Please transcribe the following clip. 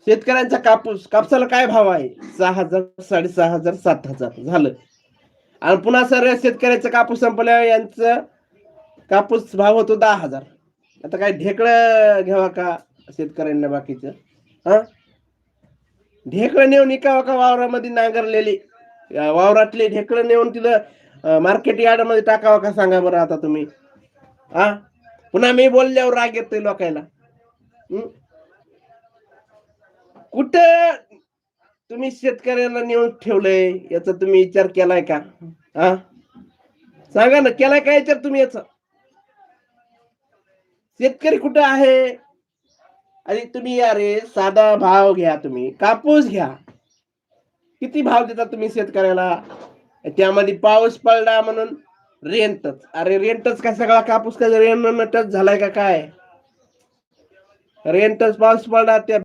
शेतकऱ्यांचा कापसाला काय भाव आहे? 6,000, 6,500, 7,000 झालं. आणि पुन्हा सर्व शेतकऱ्याचा कापूस संपल्यावर यांचं कापूस भाव होतो 10,000. आता काय ढेकळं घ्यावा का शेतकऱ्यांना बाकीचं? हा, ढेकळं नेऊन इकावं का वावरामध्ये नांगरलेली? वावरातली ढेकळं नेऊन तिथं मार्केट यार्ड मध्ये टाकावं का सांगा बरं आता तुम्ही? हा, पुन्हा मी बोलल्यावर राग येतोय लोकायला. हं? कुठं तुम्ही शेतकऱ्याला नेऊन ठेवलंय याचा तुम्ही विचार केलाय का? हा, सांगा ना, केलाय का विचार तुम्ही याचा? शेतकरी कुठे आहे? आणि तुम्ही अरे साधा भाव घ्या, तुम्ही कापूस घ्या. किती भाव देता तुम्ही शेतकऱ्याला? त्यामध्ये पाऊस पडला म्हणून रेंटच. अरे रेंटच काय, सगळा कापूस काय रेंटच झालाय का काय? रेंटच पाऊस पडला त्या